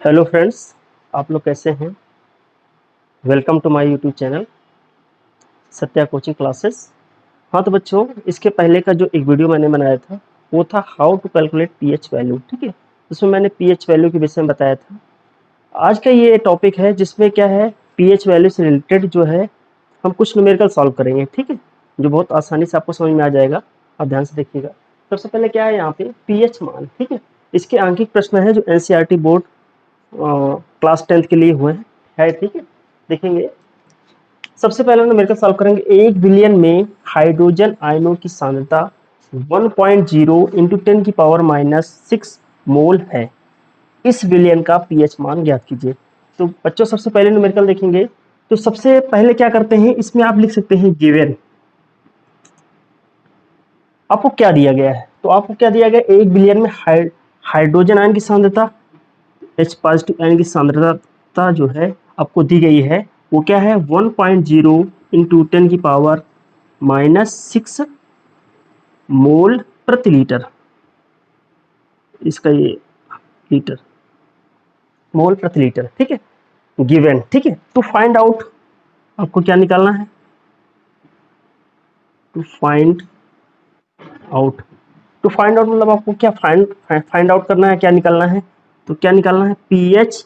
Hello friends, आप लोग कैसे हैं। Welcome to my YouTube channel Satya coaching classes. हाँ तो बच्चों, इसके पहले का जो एक वीडियो मैंने बनाया था वो था how to calculate pH value. ठीक है, उसमें मैंने पीएच वैल्यू के विषय में बताया था। आज का ये टॉपिक है जिसमें क्या है, पीएच वैल्यू से रिलेटेड जो है हम कुछ न्यूमेरिकल सॉल्व करेंगे। ठीक है, जो बहुत आसानी से आपको समझ में आ जाएगा। आप ध्यान से देखिएगा। सबसे पहले क्या है यहाँ पे पीएच मान। ठीक है, इसके आंकिक प्रश्न है जो एनसीईआरटी बोर्ड क्लास 10th के लिए हुए हैं। ठीक है, देखेंगे। सबसे पहले हम न्यूमेरिकल सॉल्व करेंगे। 1 बिलियन में हाइड्रोजन आयनों की सांद्रता 1.0 इंटू 10 की पावर -6 मोल है। इस विलयन का पीएच मान ज्ञात कीजिए। तो बच्चों सबसे पहले न्यूमेरिकल देखेंगे। तो सबसे पहले क्या करते हैं, इसमें आप लिख सकते हैं गिवन। आपको क्या दिया गया है, तो आपको क्या दिया गया, 1 बिलियन में हाइड्रोजन आयन की सांद्रता, H पॉजिटिव आयन की सांद्रता जो है आपको दी गई है वो क्या है 1.0 इंटू 10 की पावर -6 मोल प्रति लीटर। इसका ये लीटर, मोल प्रति लीटर। ठीक है, गिवन। ठीक है, टू फाइंड आउट आपको क्या निकालना है, to find out. To find out मतलब आपको क्या फाइंड आउट करना है, क्या निकालना है। तो क्या निकालना है, पीएच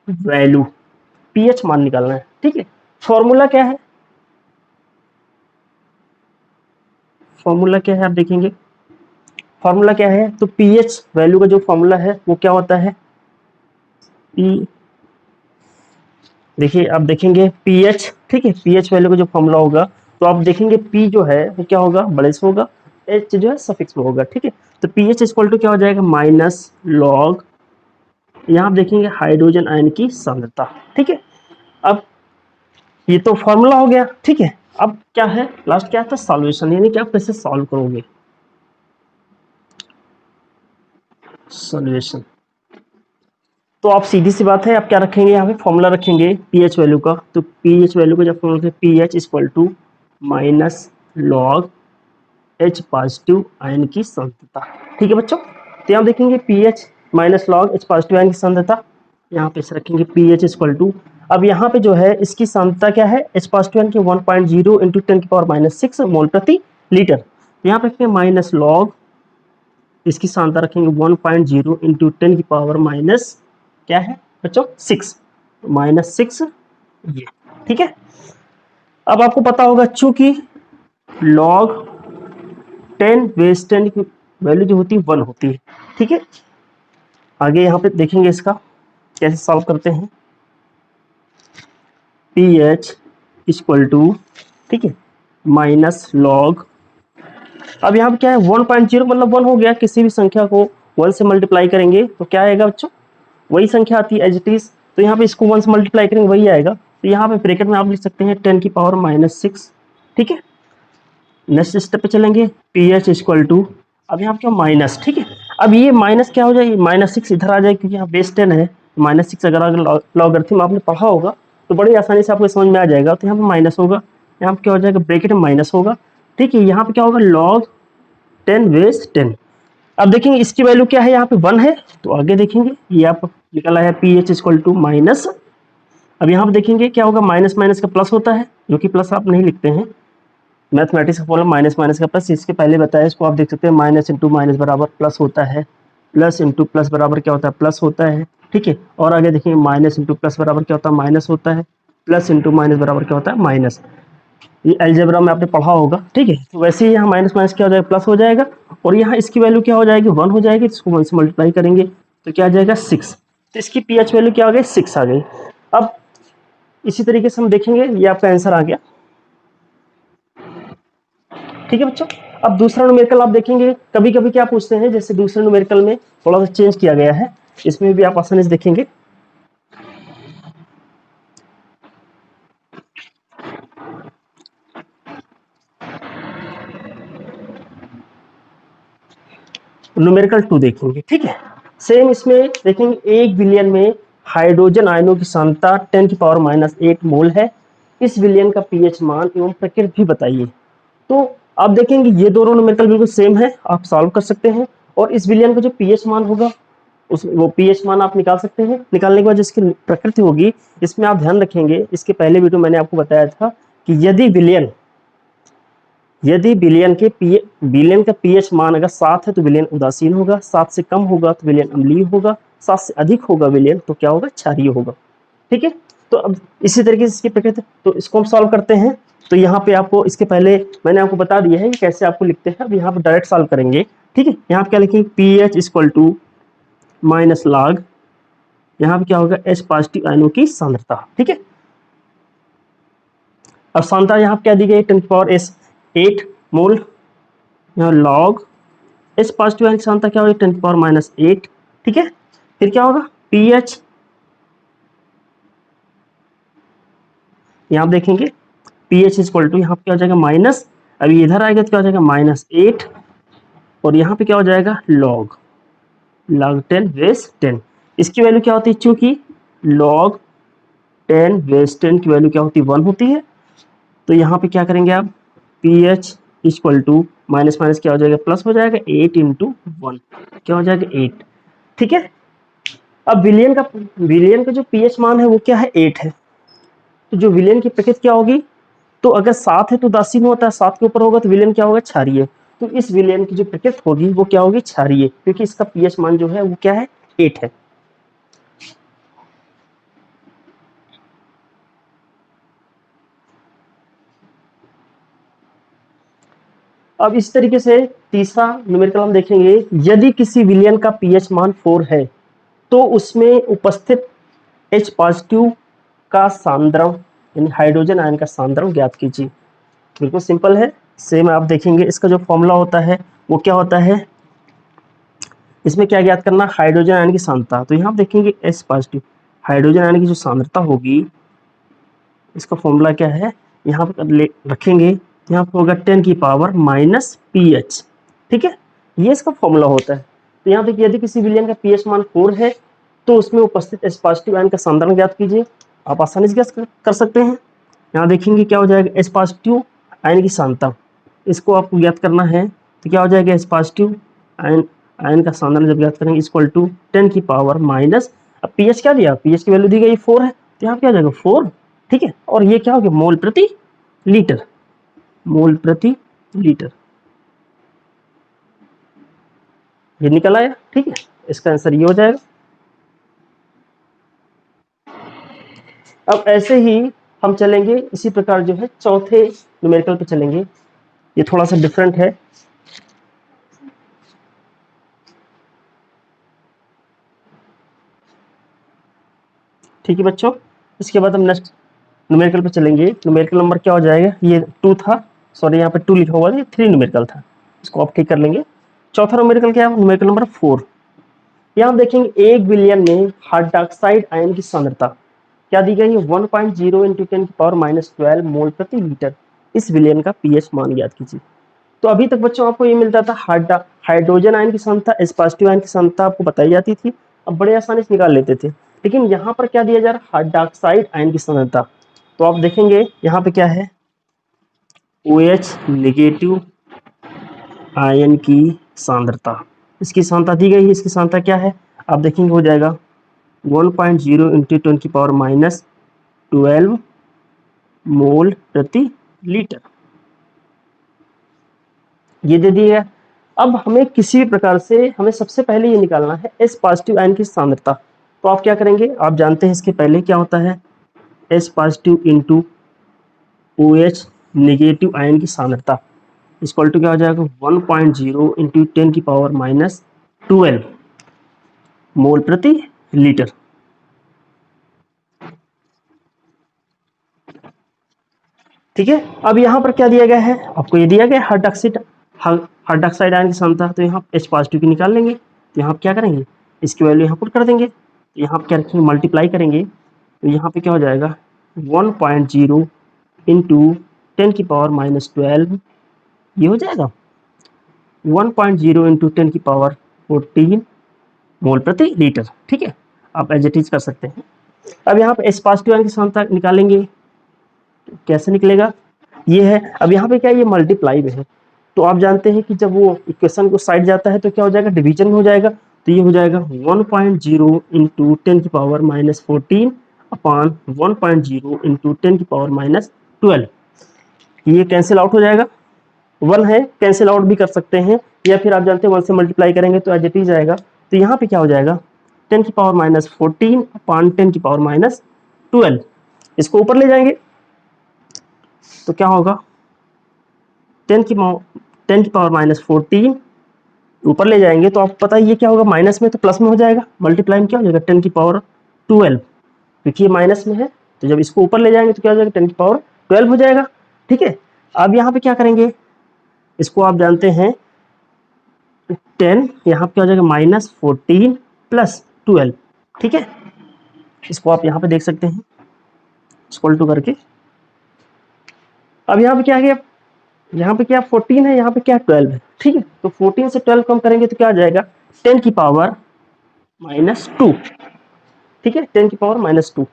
वैल्यू, पीएच मान निकालना है। ठीक है, फॉर्मूला क्या है, फॉर्मूला क्या है आप देखेंगे। फॉर्मूला क्या है, तो पीएच वैल्यू का जो फॉर्मूला है वो क्या होता है, पी, देखिए आप देखेंगे पीएच। ठीक है, पीएच वैल्यू का जो फॉर्मूला होगा तो आप देखेंगे पी जो है वो क्या होगा, बड़े से होगा, एच जो है सफिक्स में होगा। ठीक है, तो पीएच इक्वल टू क्या हो जाएगा, माइनस लॉग, यहाँ आप देखेंगे हाइड्रोजन आयन की सांद्रता। ठीक है, अब ये तो फॉर्मूला हो गया। ठीक है, अब क्या है, लास्ट क्या था, सॉल्यूशन, यानी कि आप कैसे सॉल्व करोगे, सॉल्यूशन। तो आप सीधी सी बात है, आप क्या रखेंगे, यहाँ पे फॉर्मूला रखेंगे पीएच वैल्यू का। तो पीएच वैल्यू का जब formula pH equal to minus log H positive ion की सांद्रता। ठीक है बच्चों, तो यहाँ देखेंगे pH minus log H positive ion की सांद्रता, यहाँ पे से रखेंगे पीएच इक्वल टू, अब यहाँ पे जो है इसकी सांद्रता क्या है, एच पॉजिटिव आयन की 1.0 इंटू 10 की पावर -6 मोल प्रति लीटर। यहाँ पे रखेंगे माइनस लॉग, इसकी सांद्रता रखेंगे 1.0 इंटू 10 की पावर माइनस क्या है बच्चों 6, -6 ये। ठीक है, अब आपको पता होगा चूंकि लॉग 10 बेस 10 की वैल्यू जो होती है 1 होती है। ठीक है, आगे यहाँ पे देखेंगे इसका कैसे सॉल्व करते हैं। पी एच इक्वल टू, ठीक है, माइनस लॉग, अब यहाँ पे क्या है 1.0 मतलब 1 हो गया, किसी भी संख्या को 1 से मल्टीप्लाई करेंगे तो क्या आएगा बच्चों, वही संख्या आती है एज इट इज। तो यहाँ पे इसको 1 से मल्टीप्लाई करेंगे वही आएगा। तो यहाँ पे ब्रैकेट में आप लिख सकते हैं 10 की पावर -6। ठीक है, नेक्स्ट स्टेप पे चलेंगे, पी एच इक्वल टू, अब यहाँ क्या माइनस। ठीक है, अब ये माइनस क्या हो जाएगी, -6 इधर आ जाए क्योंकि यहाँ बेस 10 है। -6 अगर लॉगरिथम आपने पढ़ा होगा तो बड़ी आसानी से आपको समझ में आ जाएगा। तो यहाँ पे माइनस होगा, यहाँ पे क्या हो जाएगा, ब्रैकेट में माइनस होगा। ठीक है, यहाँ पे क्या होगा, लॉग 10 बेस 10। अब देखेंगे इसकी वैल्यू क्या है, यहाँ पे 1 है। तो आगे देखेंगे ये आप निकल आया P H equal to minus, अब यहाँ पे देखेंगे क्या होगा, माइनस माइनस का प्लस होता है, जो कि प्लस आप नहीं लिखते हैं, मैथमेटिक्स का फॉर्मूला माइनस माइनस का प्लस, इसके पहले बताया, इसको आप देख सकते हैं माइनस इंटू माइनस बराबर प्लस होता है, प्लस इंटू प्लस बराबर क्या होता है, प्लस होता है। ठीक है, और आगे देखिए माइनस इंटू प्लस बराबर क्या होता है, माइनस होता है, प्लस इंटू माइनस बराबर क्या होता है, माइनस। ये अलजेब्रा में आपने पढ़ा होगा। ठीक है, तो वैसे ही यहाँ माइनस माइनस क्या हो जाएगा, प्लस हो जाएगा, और यहाँ इसकी वैल्यू क्या हो जाएगी, 1 हो जाएगी, इसको 1 से मल्टीप्लाई करेंगे तो क्या आ जाएगा 6। तो इसकी पीएच वैल्यू क्या आ गई, 6 आ गई। अब इसी तरीके से हम देखेंगे, ये आपका आंसर आ गया। ठीक है बच्चों, अब दूसरा न्यूमेरिकल आप देखेंगे, कभी कभी क्या पूछते हैं, जैसे दूसरे न्यूमेरिकल में थोड़ा सा चेंज किया गया है, इसमें भी आप आसानी से देखेंगे। न्यूमेरिकल 2 देखेंगे। ठीक है, सेम इसमें देखेंगे 1 बिलियन में हाइड्रोजन आयनों की सांद्रता 10 की पावर -8 मोल है। इस विलियन का पीएच मान एवं प्रकृति भी बताइए। तो आप देखेंगे ये दोनों न्यूमेरिकल बिल्कुल सेम है, आप सॉल्व कर सकते हैं। और इस विलियन का जो पीएच मान होगा उस वो पीएच मान आप निकाल सकते हैं। निकालने के बाद जिसकी प्रकृति होगी, इसमें आप ध्यान रखेंगे, इसके पहले वीडियो मैंने आपको बताया था कि यदि विलयन का पीएच मान अगर 7 है तो विलयन उदासीन होगा, 7 से कम होगा तो विलयन अम्लीय होगा, 7 से अधिक होगा विलयन तो क्या होगा, क्षारीय होगा। ठीक है, तो अब इसी तरीके से इसकी प्रकृति, तो इसको हम सॉल्व करते हैं। तो यहाँ पे आपको इसके पहले मैंने आपको बता दिया है कि कैसे आपको लिखते हैं, अब यहाँ पे डायरेक्ट सॉल्व करेंगे। ठीक है, यहाँ पे क्या लिखेंगे, P H equal to minus log, यहाँ पे क्या होगा, एच पॉजिटिव आयनों की सांद्रता। ठीक है, अब सांद्रता यहाँ पे क्या दी गई, 10⁻8 मोल, यहाँ लॉग एच पॉजिटिव आयन की सांद्रता क्या होगी, 10⁻−8। ठीक है, फिर क्या होगा, पी एच, यहाँ देखेंगे पी एच इक्वल टू, यहाँ पे क्या हो जाएगा माइनस, अभी इधर आएगा तो क्या हो जाएगा -8, और यहाँ पे क्या हो जाएगा लॉग 10 इसकी वैल्यू क्या होती है, चूंकि log 10 की वैल्यू क्या होती है, 1 होती है। तो यहाँ पे क्या करेंगे आप, P H equal to minus minus क्या हो जाएगा, प्लस हो जाएगा, 8 इंटू 1 क्या हो जाएगा 8। ठीक है, अब विलियन का जो पीएच मान है वो क्या है, 8 है। तो जो विलियन की प्रकृति क्या होगी, तो अगर 7 है तो उदासीन होता है, 7 के ऊपर होगा तो विलयन क्या होगा, क्षारीय। तो इस विलयन की जो प्रकृति होगी वो क्या होगी, क्षारीय, क्योंकि इसका पीएच मान जो है वो क्या है, 8 है। अब इस तरीके से तीसरा न्यूमेरिकल हम देखेंगे, यदि किसी विलयन का पीएच मान 4 है तो उसमें उपस्थित H पॉजिटिव का सांद्रव्य यानी हाइड्रोजन आयन का सांद्रव्य ज्ञात कीजिए। बिल्कुल सिंपल है, सेम आप देखेंगे, इसका जो फॉर्मूला होता है वो क्या होता है, इसमें क्या ज्ञात करना, हाइड्रोजन आयन की सांद्रता। तो यहाँ देखेंगे H पॉजिटिव हाइड्रोजन आयन की जो सांद्रता होगी, इसका फॉर्मूला क्या है, यहाँ पर रखेंगे, तो यहाँ पर होगा 10 की पावर माइनस pH। ठीक है, ये इसका फॉर्मूला होता है। तो यहाँ देखिए, यदि किसी विलयन का pH मान 4 है तो उसमें उपस्थित H पॉजिटिव आयन का सांद्रण ज्ञात कीजिए। आप आसानी से ज्ञात कर सकते हैं। यहाँ देखेंगे क्या हो जाएगा, H पॉजिटिव आयन की सांद्रता, इसको आपको ज्ञात करना है। तो क्या हो जाएगा, H पॉजिटिव आयन का सांद्रण जब ज्ञात करेंगे इक्वल टू 10 की पावर माइनस, अब pH क्या दिया, pH की वैल्यू दी गई 4 है, तो यहाँ क्या हो जाएगा 4। ठीक है, और ये क्या हो गया, मोल प्रति लीटर, मोल प्रति लीटर, ये निकल आया। ठीक है, इसका आंसर ये हो जाएगा। अब ऐसे ही हम चलेंगे, इसी प्रकार जो है चौथे न्यूमेरिकल पे चलेंगे, ये थोड़ा सा डिफरेंट है। ठीक है बच्चों, इसके बाद हम नेक्स्ट न्यूमेरिकल पे चलेंगे। न्यूमेरिकल नंबर क्या हो जाएगा, ये 2 था, सॉरी यहाँ पे 2 लिखा हुआ था, ये 3 न्यूमेरिकल था, इसको आप ठीक कर लेंगे। चौथा न्यूमेरिकल क्या है, न्यूमेरिकल नंबर 4। यहाँ देखेंगे एक विलयन में हाइड्रोक्साइड आयन की सांद्रता क्या दी गई है, 1.0 इंटू 10 की पावर -12 मोल प्रति लीटर। इस विलयन का पीएच मान याद कीजिए। तो अभी तक बच्चों आपको ये मिलता था हाइड्रोजन आयन की सांद्रता, H पॉजिटिव आयन की सांद्रता आपको बताई जाती थी, अब बड़े आसानी से निकाल लेते थे। लेकिन यहाँ पर क्या दिया जा रहा है, हाइड्रोक्साइड आयन की सांद्रता। तो आप देखेंगे यहाँ पे क्या है, OH नेगेटिव आयन की सांद्रता, इसकी सांद्रता दी गई है, इसकी सांद्रता क्या है, आप देखेंगे हो जाएगा 1.0 इंटू 10 की पावर -12 मोल प्रति लीटर, ये दे दिया। अब हमें किसी भी प्रकार से हमें सबसे पहले ये निकालना है H पॉजिटिव आयन की सांद्रता। तो आप क्या करेंगे, आप जानते हैं इसके पहले क्या होता है, H positive into OH negative ion की सांद्रता इक्वल टू क्या हो जाएगा, 1.0 इंटू 10 की पावर -12 मोल प्रति लीटर। ठीक है, अब यहाँ पर क्या दिया गया है, आपको ये दिया गया हाइड्रोक्साइड आयन की सांद्रता, तो यहाँ H पॉजिटिव की निकाल लेंगे। तो यहाँ क्या करेंगे, इसकी वैल्यू यहाँ पुट कर देंगे, तो यहाँ क्या रखेंगे, मल्टीप्लाई करेंगे, तो यहाँ पे क्या हो जाएगा 1.0 इंटू 10 की पावर -12, ये हो जाएगा 1.0 इंटू 10 की पावर 14 मोल प्रति लीटर। ठीक है, आप एज इट इज कर सकते हैं। अब यहाँ पे H पॉजिटिव आयन की सांद्रता निकालेंगे, कैसे निकलेगा, ये है। अब यहाँ पे क्या ये मल्टीप्लाई में है, तो आप जानते हैं कि जब वो इक्वेशन को साइड जाता है तो क्या हो जाएगा, डिवीजन में हो जाएगा। तो ये हो जाएगा 1.0 इंटू 10⁻⁻14 अपॉन 1.0 इंटू 10⁻⁻12। ये कैंसिल आउट हो जाएगा, 1 है कैंसिल आउट भी कर सकते हैं, या फिर आप जानते हैं 1 से मल्टीप्लाई करेंगे तो एज इट इज आएगा। तो यहाँ पे क्या हो जाएगा 10⁻⁻14 अपॉन 10⁻⁻12। इसको ऊपर ले जाएंगे तो क्या होगा 10⁻⁻14 ऊपर ले जाएंगे तो आपको पता है ये क्या होगा, माइनस में तो प्लस में हो जाएगा, मल्टीप्लाई में क्या हो जाएगा 10⁻12, क्योंकि ये माइनस में है। तो जब इसको ऊपर ले जाएंगे तो क्या हो जाएगा 10⁻12 हो जाएगा। ठीक है, अब यहाँ पे क्या करेंगे, इसको आप जानते हैं 10, यहाँ पे क्या हो जाएगा -14 प्लस 12। ठीक है, इसको आप यहाँ पे देख सकते हैं इक्वल टू करके। अब यहाँ पे क्या आ गया, यहाँ पे क्या 14 है, यहाँ पे क्या 12 है। ठीक है, तो 14 से 12 कम करेंगे तो क्या आ जाएगा 10⁻²। ठीक है, 10⁻²।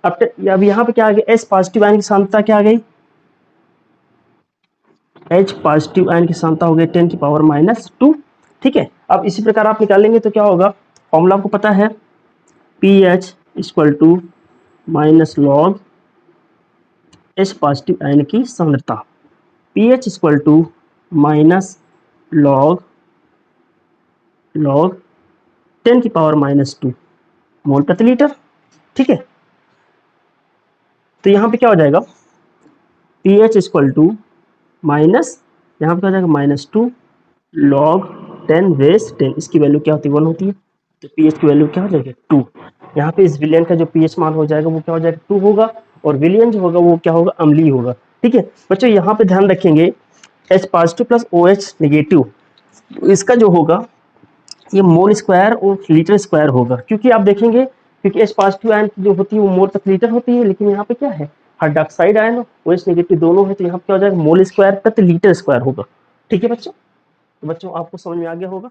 अब यहाँ पे क्या आ गया, एस पॉजिटिव आयन की सांद्रता क्या आ गई, एच पॉजिटिव आयन की सांद्रता हो गई 10⁻²। ठीक है, अब इसी प्रकार आप निकालेंगे तो क्या होगा, फॉर्मूला आपको पता है pH equal to minus log H positive ion की सांद्रता, pH equal to minus log 10⁻² mole प्रति लीटर। ठीक है, तो यहाँ पे क्या हो जाएगा पीएच इक्वल टू माइनस, यहाँ पे क्या हो जाएगा -2 log 10⁻10, इसकी वैल्यू क्या होती है 1 होती है, तो पीएच की वैल्यू क्या हो जाएगी 2। यहाँ पे इस विलियन का जो पीएच मान हो जाएगा वो क्या हो जाएगा 2 होगा, और विलियन जो होगा वो क्या होगा अम्लीय होगा। ठीक है बच्चों, यहाँ पे ध्यान रखेंगे H positive plus OH negative, इसका जो होगा ये मोल स्क्वायर और लीटर स्क्वायर होगा, क्योंकि आप देखेंगे क्योंकि H पॉजिटिव आयन जो होती है वो मोल प्रति लीटर होती है, लेकिन यहाँ पे क्या है हाइड्रोक्साइड आयन OH नेगेटिव दोनों है, तो यहाँ पे क्या हो जाएगा मोल स्क्वायर प्रति लीटर स्क्वायर होगा। ठीक है बच्चों, तो बच्चों आपको समझ में आ गया होगा।